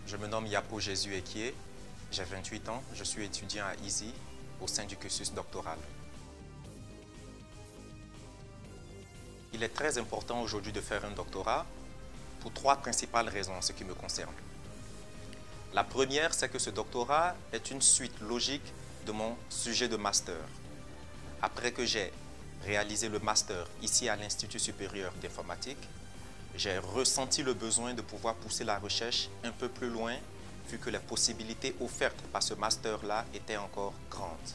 Je me nomme Yapo Jésus Ekié, j'ai 28 ans, je suis étudiant à EASY au sein du cursus doctoral. Il est très important aujourd'hui de faire un doctorat pour trois principales raisons en ce qui me concerne. La première, c'est que ce doctorat est une suite logique de mon sujet de master. Après que j'ai réalisé le master ici à l'Institut supérieur d'informatique, j'ai ressenti le besoin de pouvoir pousser la recherche un peu plus loin, vu que les possibilités offertes par ce master-là étaient encore grandes.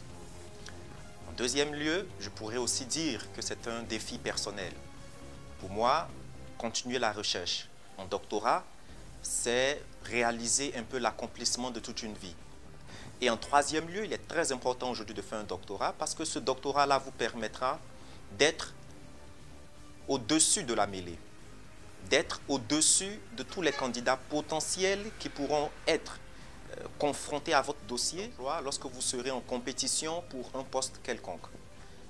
En deuxième lieu, je pourrais aussi dire que c'est un défi personnel. Pour moi, continuer la recherche en doctorat, c'est réaliser un peu l'accomplissement de toute une vie. Et en troisième lieu, il est très important aujourd'hui de faire un doctorat parce que ce doctorat-là vous permettra d'être au-dessus de la mêlée, d'être au-dessus de tous les candidats potentiels qui pourront être confrontés à votre dossier lorsque vous serez en compétition pour un poste quelconque.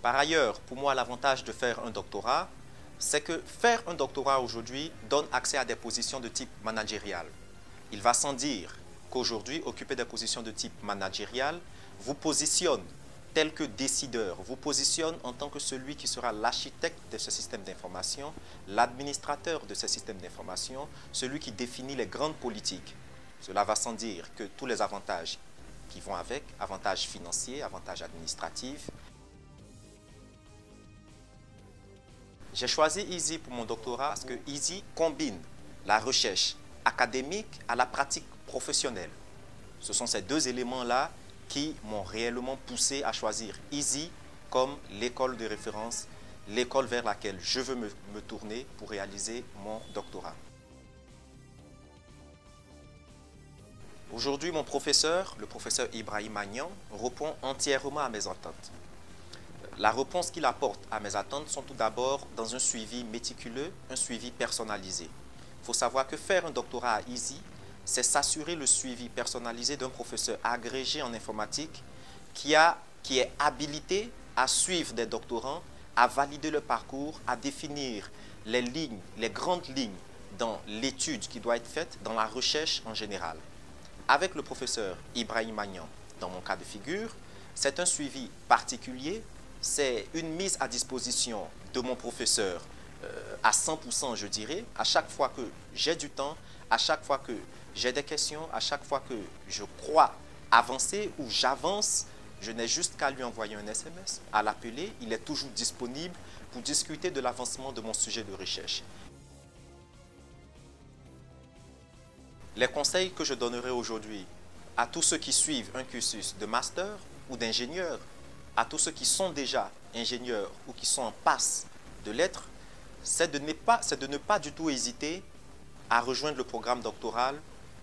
Par ailleurs, pour moi, l'avantage de faire un doctorat, c'est que faire un doctorat aujourd'hui donne accès à des positions de type managérial. Il va sans dire qu'aujourd'hui, occuper des positions de type managérial vous positionne tel que décideur, vous positionne en tant que celui qui sera l'architecte de ce système d'information, l'administrateur de ce système d'information, celui qui définit les grandes politiques. Cela va sans dire que tous les avantages qui vont avec, avantages financiers, avantages administratifs. J'ai choisi EASY pour mon doctorat parce que EASY combine la recherche académique à la pratique professionnelle. Ce sont ces deux éléments-là qui m'ont réellement poussé à choisir EASY comme l'école de référence, l'école vers laquelle je veux me tourner pour réaliser mon doctorat. Aujourd'hui, mon professeur, le professeur Ibrahim Magnan, répond entièrement à mes attentes. La réponse qu'il apporte à mes attentes sont tout d'abord dans un suivi méticuleux, un suivi personnalisé. Il faut savoir que faire un doctorat à EASY, c'est s'assurer le suivi personnalisé d'un professeur agrégé en informatique qui est habilité à suivre des doctorants, à valider le parcours, à définir les lignes, les grandes lignes dans l'étude qui doit être faite, dans la recherche en général. Avec le professeur Ibrahim Magnan, dans mon cas de figure, c'est un suivi particulier, c'est une mise à disposition de mon professeur à 100%, je dirais, à chaque fois que j'ai du temps, à chaque fois que j'ai des questions, à chaque fois que je crois avancer ou j'avance, je n'ai juste qu'à lui envoyer un SMS, à l'appeler, il est toujours disponible pour discuter de l'avancement de mon sujet de recherche. Les conseils que je donnerai aujourd'hui à tous ceux qui suivent un cursus de master ou d'ingénieur, à tous ceux qui sont déjà ingénieurs ou qui sont en passe de l'être, c'est de ne pas du tout hésiter à rejoindre le programme doctoral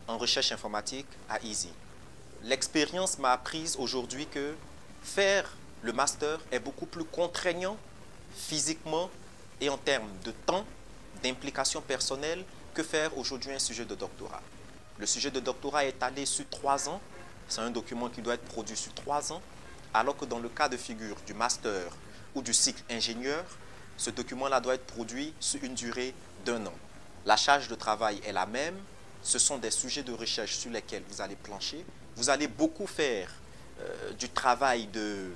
en recherche informatique à EASY. L'expérience m'a appris aujourd'hui que faire le master est beaucoup plus contraignant physiquement et en termes de temps, d'implication personnelle que faire aujourd'hui un sujet de doctorat. Le sujet de doctorat est étalé sur 3 ans, c'est un document qui doit être produit sur 3 ans, alors que dans le cas de figure du master ou du cycle ingénieur, ce document-là doit être produit sur une durée d'1 an. La charge de travail est la même, ce sont des sujets de recherche sur lesquels vous allez plancher. Vous allez beaucoup faire du travail de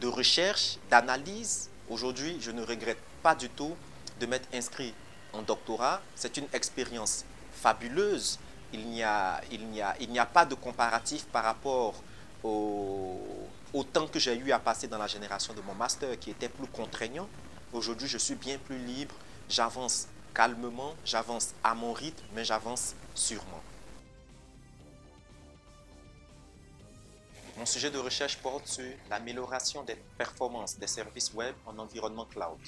recherche, d'analyse. Aujourd'hui, je ne regrette pas du tout de m'être inscrit en doctorat. C'est une expérience fabuleuse. Il n'y a pas de comparatif par rapport au temps que j'ai eu à passer dans la génération de mon master qui était plus contraignant. Aujourd'hui, je suis bien plus libre, j'avance calmement, j'avance à mon rythme, mais j'avance sûrement. Mon sujet de recherche porte sur l'amélioration des performances des services web en environnement cloud.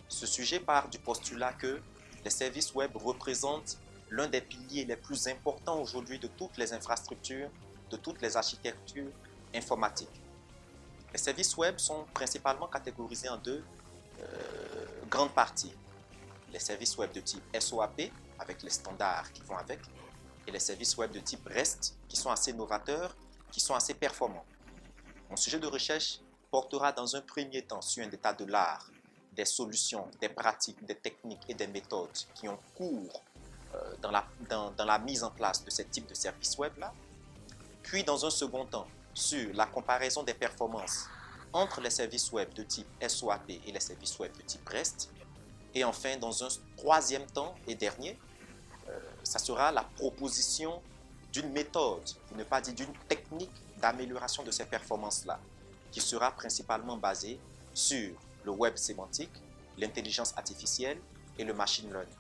Ce sujet part du postulat que les services web représentent l'un des piliers les plus importants aujourd'hui de toutes les infrastructures, de toutes les architectures informatiques. Les services web sont principalement catégorisés en deux grandes parties. Les services web de type SOAP, avec les standards qui vont avec, et les services web de type REST, qui sont assez novateurs, qui sont assez performants. Mon sujet de recherche portera dans un premier temps sur un état de l'art, des solutions, des pratiques, des techniques et des méthodes qui ont cours dans la mise en place de ce type de service web-là, puis dans un second temps, sur la comparaison des performances entre les services web de type SOAP et les services web de type REST, et enfin, dans un troisième temps et dernier, ça sera la proposition d'une méthode, pour ne pas dire d'une technique d'amélioration de ces performances-là, qui sera principalement basée sur le web sémantique, l'intelligence artificielle et le machine learning.